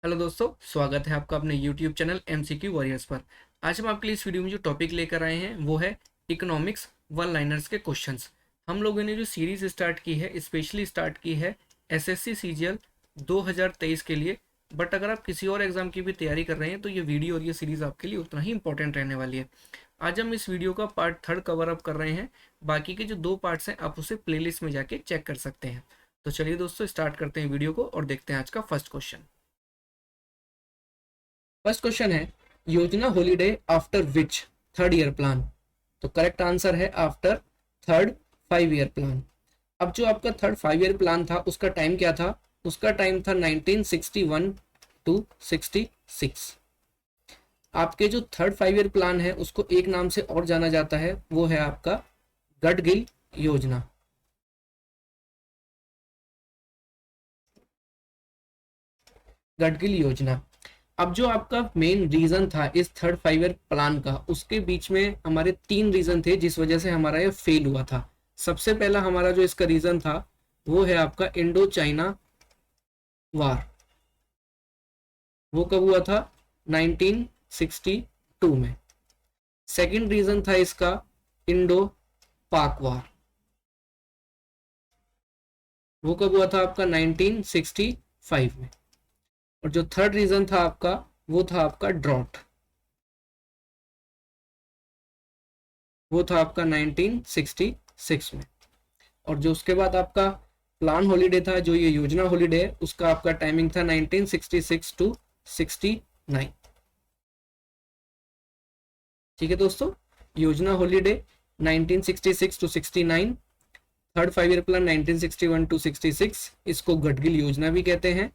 Hello दोस्तों, स्वागत है आपका अपने YouTube चैनल MCQ वॉरियर्स पर। आज हम आपके लिए इस वीडियो में जो टॉपिक लेकर आए हैं वो है इकोनॉमिक्स वन लाइनर्स के क्वेश्चंस। हम लोगों ने जो सीरीज स्टार्ट की है, स्पेशली स्टार्ट की है SSC CGL 2023 के लिए। बट अगर आप किसी और एग्जाम की भी तैयारी कर रहे हैं तो ये वीडियो और ये सीरीज आपके लिए उतना ही इंपॉर्टेंट रहने वाली है। आज हम इस वीडियो का पार्ट थर्ड कवर अप कर रहे हैं। बाकी के जो दो पार्ट्स हैं आप उसे प्लेलिस्ट में जाके चेक कर सकते हैं। तो चलिए दोस्तों, स्टार्ट करते हैं वीडियो को और देखते हैं आज का फर्स्ट क्वेश्चन। फर्स्ट क्वेश्चन है, योजना holiday after which third year plan. तो करेक्ट आंसर है आफ्टर थर्ड 5 ईयर प्लान। अब जो आपका थर्ड 5 ईयर प्लान था उसका टाइम क्या था? उसका टाइम था 1961 टू 66। आपके जो थर्ड 5 ईयर प्लान है उसको एक नाम से और जाना जाता है, वो है आपका गडगिल योजना। गडगिल योजना। अब जो आपका मेन रीजन था इस थर्ड 5 ईयर प्लान का, उसके बीच में हमारे तीन रीजन थे जिस वजह से हमारा ये फेल हुआ था। सबसे पहला हमारा जो इसका रीजन था वो है आपका इंडो चाइना वार। वो कब हुआ था? 1962 में। सेकंड रीजन था इसका इंडो पाक वार। वो कब हुआ था आपका? 1965 में। और जो थर्ड रीजन था आपका वो था आपका ड्रॉट। वो था आपका 1966 में। और जो उसके बाद आपका प्लान हॉलीडे था, जो ये योजना हॉलीडे है, उसका आपका टाइमिंग था 1966 टू 69। ठीक है दोस्तों, योजना holiday 1966 to 69, third 5 year plan 1961 to 66, इसको गडगिल योजना भी कहते हैं।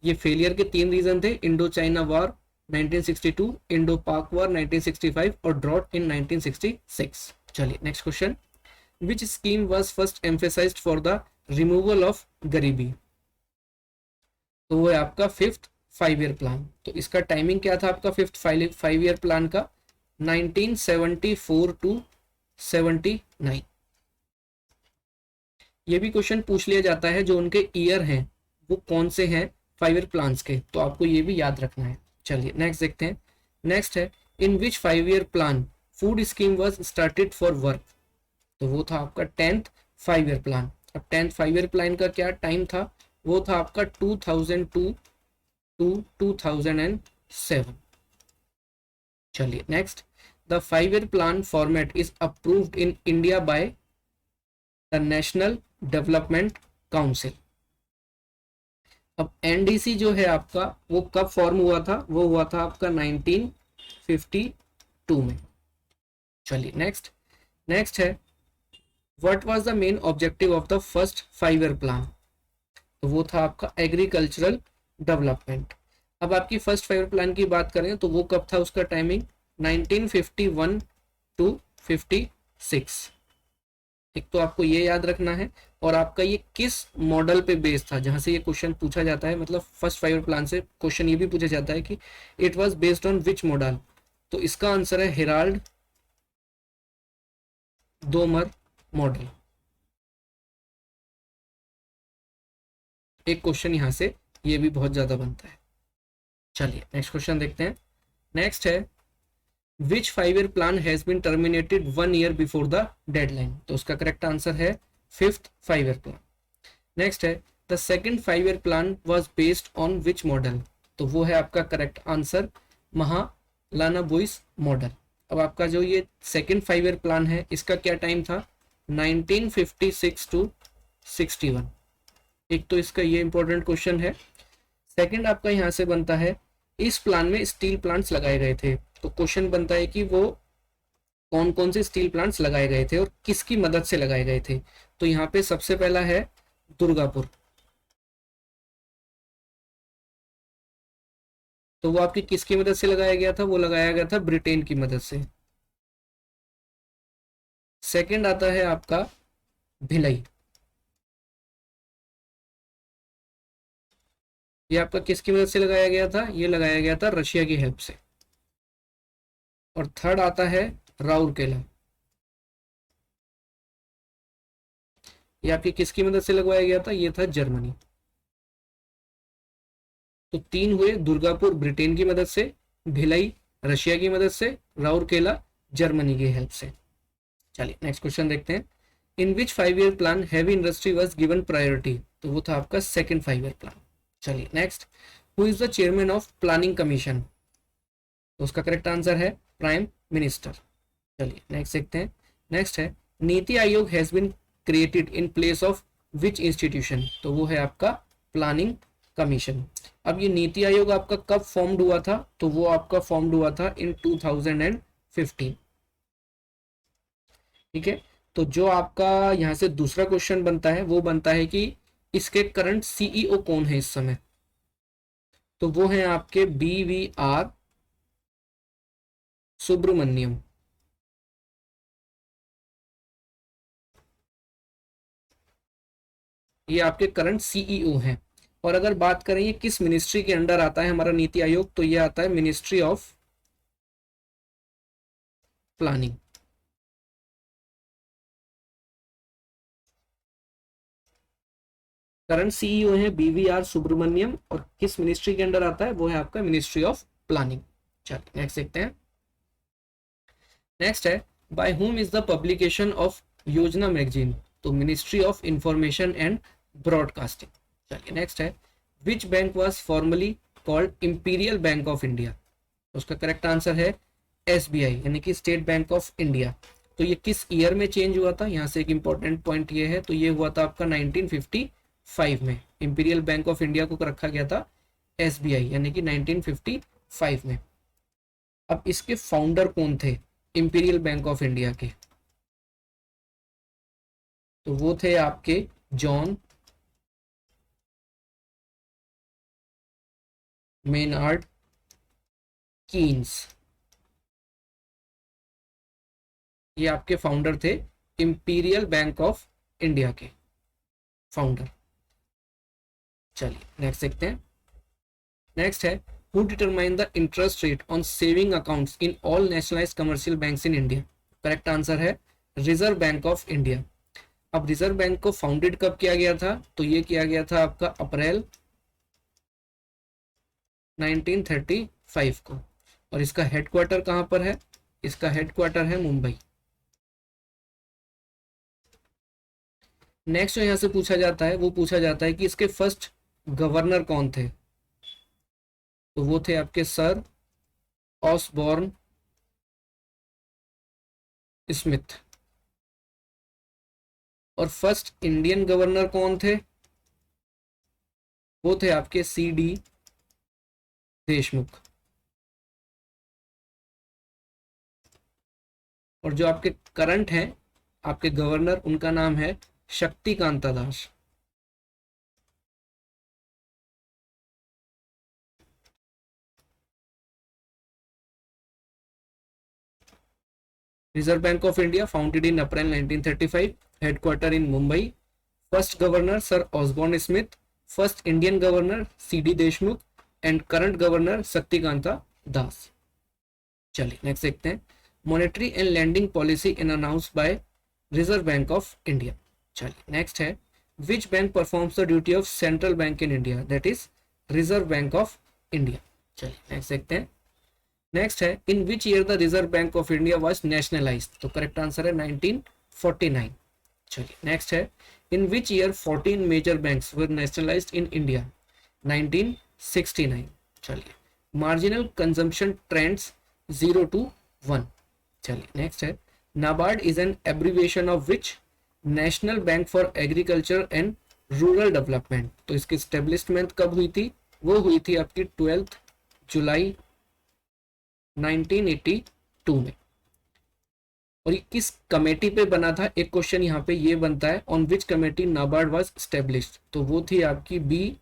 ये फेलियर के तीन रीजन थे, इंडो चाइना वॉर 1962, इंडो पाक वॉर 1965 और ड्रॉट इन 1966। चलिए next question, which scheme was first emphasized for the removal of गरीबी। तो वो है आपका फिफ्थ 5 ईयर प्लान। तो इसका टाइमिंग क्या था आपका फिफ्थ 5 ईयर प्लान का? 1974 टू 79। ये भी क्वेश्चन पूछ लिया जाता है जो उनके ईयर हैं वो कौन से हैं 5 ईयर प्लान्स के, तो आपको ये भी याद रखना है। चलिए नेक्स्ट देखते हैं। नेक्स्ट है, in which 5 year plan food scheme was started for work. तो वो था आपका 10th 5 ईयर प्लान। अब 10th 5 ईयर प्लान का क्या टाइम था? वो था आपका 2002 टू 2007। चलिए next, the 5 year plan format is approved in India by the national development council. अब एनडीसी जो है आपका वो कब फॉर्म हुआ था? वो हुआ था आपका 1952 में। चलिए नेक्स्ट। नेक्स्ट है, what was the main objective of the first 5 year plan. तो वो था आपका एग्रीकल्चरल डेवलपमेंट। अब आपकी फर्स्ट 5 ईयर प्लान की बात करें तो वो कब था? उसका टाइमिंग 1951 टू 56। एक तो आपको ये याद रखना है, और आपका ये किस मॉडल पे बेस्ड था, जहां से ये क्वेश्चन पूछा जाता है, मतलब फर्स्ट 5 ईयर प्लान से क्वेश्चन ये भी पूछा जाता है कि it was based on which model. तो इसका आंसर है हेराल्ड दोमर मॉडल। एक क्वेश्चन यहाँ से ये भी बहुत ज्यादा बनता है। चलिए नेक्स्ट क्वेश्चन देखते हैं। नेक्स्ट है, which 5 year plan has been terminated 1 year before the deadline. तो उसका करेक्ट आंसर है फिफ्थ 5 ईयर प्लान। नेक्स्ट है, the second 5 year plan was based on which model. तो वो है आपका correct answer Mahalanobis model. अब आपका जो ये सेकंड 5 ईयर प्लान है इसका क्या टाइम था? 1956 टू 61। एक तो इसका ये इंपॉर्टेंट क्वेश्चन है। सेकंड आपका यहाँ से बनता है, इस प्लान में स्टील प्लांट्स लगाए गए थे। तो क्वेश्चन बनता है कि वो कौन कौन से स्टील प्लांट्स लगाए गए थे और किसकी मदद से लगाए गए थे। तो यहाँ पे सबसे पहला है दुर्गापुर। तो वो आपकी किसकी मदद से लगाया गया था? वो लगाया गया था ब्रिटेन की मदद से। सेकंड आता है आपका भिलाई। ये आपका किसकी मदद से लगाया गया था? ये लगाया गया था रशिया की हेल्प से। और थर्ड आता है राउरकेला। ये आपकी किसकी मदद से लगवाया गया था? ये था जर्मनी। तो 3 हुए, दुर्गापुर ब्रिटेन की मदद से, भिलाई रशिया की मदद से, राउरकेला जर्मनी की हेल्प से। चलिए नेक्स्ट क्वेश्चन देखते हैं। In which 5 year plan heavy industry was given priority, तो वो था आपका सेकंड 5 ईयर प्लान। चलिए next, who is the chairman of planning commission, तो उसका करेक्ट आंसर है प्राइम मिनिस्टर। चलिए नेक्स्ट देखते हैं। नेक्स्ट है, NITI Aayog has been created in place of which institution, तो वो है आपका प्लानिंग कमीशन। अब ये नीति आयोग आपका कब फॉर्म्ड हुआ था, तो वो आपका फॉर्म्ड हुआ था इन 2015। ठीक है, तो जो आपका यहाँ से दूसरा क्वेश्चन बनता है वो बनता है कि इसके करंट सीईओ कौन है इस समय, तो वो है आपके BVR सुब्रमण्यम। ये आपके करंट सीईओ हैं। और अगर बात करें ये किस मिनिस्ट्री के अंडर आता है हमारा नीति आयोग, तो ये आता है ministry of planning. Current CEO है BVR सुब्रमण्यम, और किस मिनिस्ट्री के अंडर आता है वो है आपका मिनिस्ट्री ऑफ प्लानिंग। चलिए नेक्स्ट देखते हैं। नेक्स्ट है, by whom is the publication of योजना मैगजीन, तो ministry of information and broadcasting. चलिए नेक्स्ट है, which bank was formally called imperial bank of India, उसका करेक्ट आंसर है SBI यानी कि स्टेट बैंक ऑफ इंडिया। तो ये किस ईयर में चेंज हुआ था, यहाँ से एक इंपॉर्टेंट पॉइंट ये है, तो ये हुआ था आपका 1955 में इंपीरियल बैंक ऑफ इंडिया को रखा गया था SBI यानी कि 1955 में। अब इसके फाउंडर कौन थे इंपीरियल बैंक ऑफ इंडिया के, तो वो थे आपके जॉन मेनार्ड कीन्स। ये आपके फाउंडर थे, इंपीरियल बैंक ऑफ इंडिया के फाउंडर। चलिए नेक्स्ट देखते हैं। नेक्स्ट है, who determine the interest rate on saving accounts in all nationalised commercial banks in India, correct answer है रिजर्व बैंक ऑफ इंडिया। अब रिजर्व बैंक को founded कब किया गया था, तो ये किया गया था आपका अप्रैल 1935 को। और इसका हेडक्वार्टर कहां पर है, इसका हेडक्वार्टर है मुंबई। नेक्स्ट जो यहां से पूछा जाता है वो पूछा जाता है कि इसके फर्स्ट गवर्नर कौन थे, तो वो थे आपके सर ऑसबॉर्न स्मिथ। और फर्स्ट इंडियन गवर्नर कौन थे, वो थे आपके CD देशमुख। और जो आपके करंट हैं आपके गवर्नर, उनका नाम है Shaktikanta Das. Reserve bank of India founded in April 1935, headquarter in Mumbai, first governor sir Osborne Smith, first Indian governor CD Deshmukh and current governor Shaktikanta Das. चलिए नेक्स्ट देखते हैं। Monetary and landing policy in announce by Reserve bank of India. चलिए next है, which bank performs the duty of central bank in India, that is reserve bank of India. चलिए next देखते हैं। Next है, in which year the Reserve bank of India was nationalised, तो correct answer है 1949। चलिए next है, in which year 14 major banks were nationalised in India, 1969। चलिए, marginal consumption trends 0 to 1। चलिए नेक्स्ट है, NABARD is an abbreviation of which, national bank for agriculture and rural development. तो इसकी establishment कब हुई थी, वो हुई थी आपकी 12 जुलाई 1982 में। और ये किस कमेटी पे बना था, एक क्वेश्चन यहाँ पे ये बनता है, on which committee NABARD was established, तो वो थी आपकी B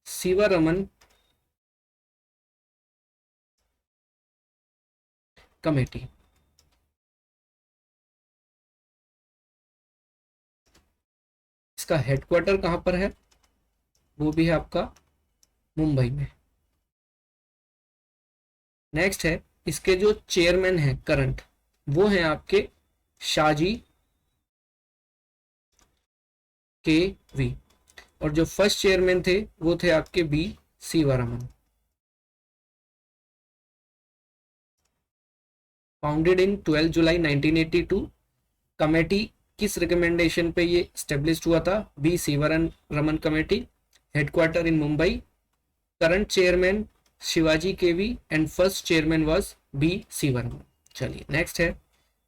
शिवरमन कमेटी। इसका हेडक्वार्टर कहां पर है, वो भी है आपका मुंबई में। नेक्स्ट है, इसके जो चेयरमैन हैं करंट, वो हैं आपके शाहजी KV। और जो फर्स्ट चेयरमैन थे वो थे आपके B Sivaraman. Founded in 12 July 1982। Committee किस रिकमेंडेशन पे ये स्टेब्लिश हुआ था? B Sivaraman committee. Headquarter in Mumbai. Current chairman Shivaji KV and first chairman was B Sivaraman. चलिए नेक्स्ट है,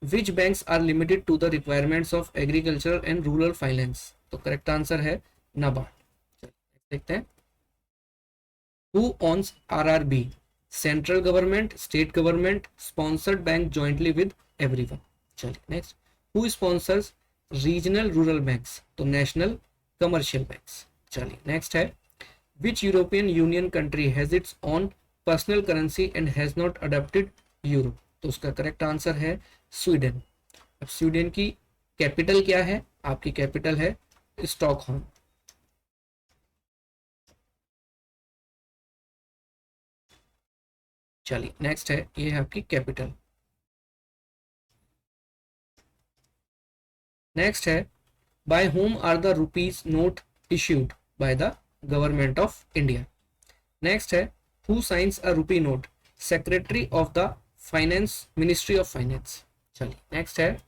which banks are limited to the requirements of agriculture and rural finance? तो correct answer है NABARD. देखते हैं, who owns RRB? Central government, state government, sponsored bank jointly with everyone. चलिए next, who sponsors regional rural banks? तो national commercial banks. चलिए next है, which European Union country has its own personal currency and has not adopted euro? तो उसका correct answer है Sweden. अब Sweden की capital क्या है? आपकी कैपिटल है स्टॉकहोम। चलिए नेक्स्ट है, ये है आपकी कैपिटल। नेक्स्ट है, by whom are the rupees note issued? By the government of India. Next है, who signs a rupee note? Secretary of the finance, ministry of finance. चलिए नेक्स्ट है,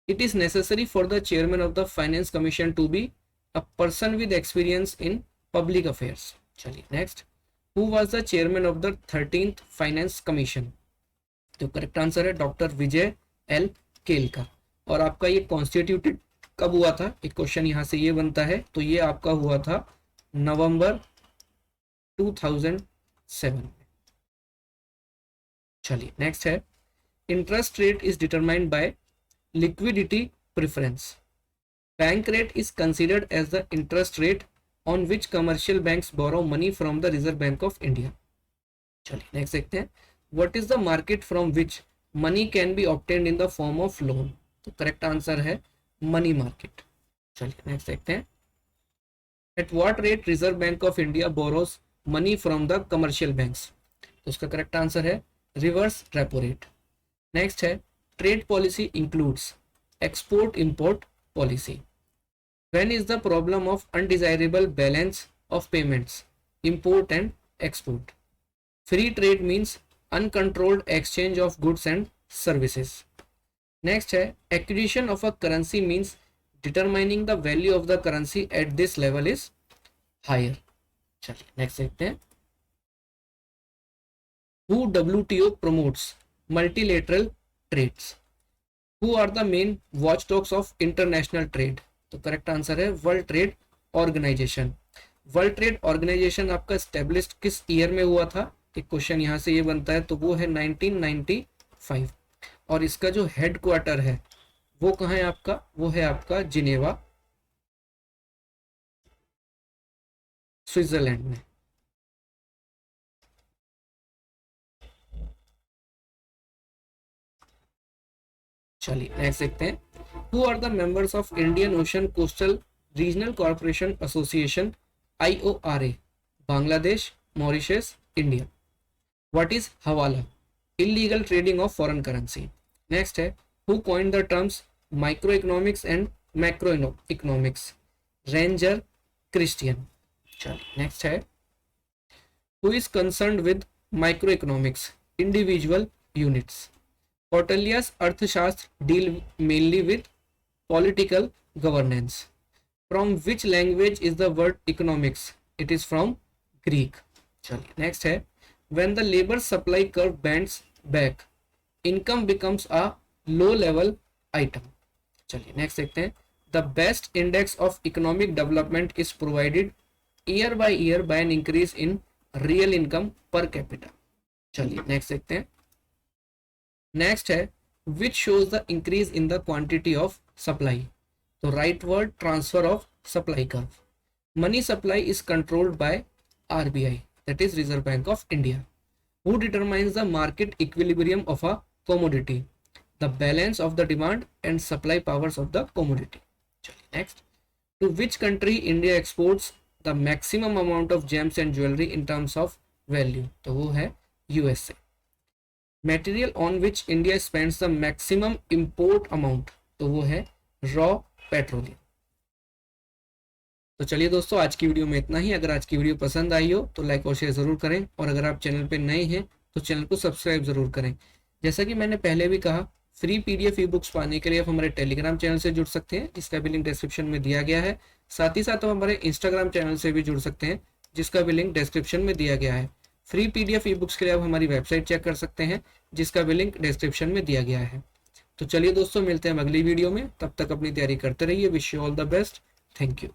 it is necessary for the chairman of the finance commission to be a person with experience in public affairs. चलिए next, who was the chairman of the 13th finance commission? तो correct answer है doctor विजय L Kelkar. और आपका ये constituted कब हुआ था? एक क्वेश्चन यहाँ से ये बनता है, तो ये आपका हुआ था नवंबर 2007। चलिए नेक्स्ट है, interest rate is determined by liquidity preference. Bank rate is considered as the interest rate on which commercial banks borrow money from the Reserve Bank of India. चलिए नेक्स्ट देखते हैं, what is the market from which money can be obtained in the form of loan? तो correct answer है money market. चलिए next देखते हैं, at what rate Reserve Bank of India borrows money from the commercial banks? तो उसका correct answer है reverse repo rate. Next है, trade policy includes export import policy. When is the problem of undesirable balance of payments? Import and export. Free trade means uncontrolled exchange of goods and services. Next है, acquisition of a currency means determining the value of the currency at this level is higher. चलिए next देखते हैं, who WTO promotes multilateral trades? Who are the main watchdogs of international trade? तो correct answer है world trade organisation. World trade organisation आपका establish किस year में हुआ था? एक क्वेश्चन यहाँ से ये बनता है, तो वो है 1995। और इसका जो हेड क्वार्टर है वो कहाँ है आपका? वो है आपका जिनेवा, स्विट्जरलैंड में। चलिए नेक्स्ट देखते हैं, who are the members of Indian Ocean coastal regional corporation association IORA? Bangladesh, Mauritius, India. What is hawala? Illegal trading of foreign currency. Next है, who coined the terms micro economics and macro economics? Ranger Christian. चलिए next है, who is concerned with micro economics? Individual units. Kautilya's Arthashastra deal mainly with political governance. From which language is the word economics? It is from Greek. चलिए next है, when the labor supply curve bends back, income becomes a low level item. चलिए next देखते हैं, the best index of economic development is provided year by year by an increase in real income per capita. चलिए next देखते हैं, next है, which shows the increase in the quantity of supply? तो right word, transfer of supply curve. Money supply is controlled by RBI, that is reserve bank of India. Who determines the market equilibrium of a commodity? The balance of the demand and supply powers of the commodity. चलिए next, to which country India exports the maximum amount of gems and jewellery in terms of value? तो वो है USA। Material on which India spends the maximum import amount? तो वो है raw petroleum. तो चलिए दोस्तों, आज की वीडियो में इतना ही। अगर आज की वीडियो पसंद आई हो तो लाइक और शेयर ज़रूर करें, और अगर आप चैनल पे नए हैं तो चैनल को सब्सक्राइब ज़रूर करें। जैसा कि मैंने पहले भी कहा, फ्री पीडीएफ ई बुक्स पाने के लिए आप हमारे टेलीग्राम चैनल से जुड़ सकते हैं, जिसका भी लिंक डिस्क्रिप्शन में दिया गया है। साथ ही साथ आप हमारे इंस्टाग्राम चैनल से भी जुड़ सकते हैं, जिसका भी लिंक डिस्क्रिप्शन में दिया गया है। फ्री पीडीएफ ई बुक्स के लिए आप हमारी वेबसाइट चेक कर सकते हैं, जिसका भी लिंक डिस्क्रिप्शन में दिया गया है। तो चलिए दोस्तों, मिलते हैं अगली वीडियो में। तब तक अपनी तैयारी करते रहिए। Wish you all the best. Thank you.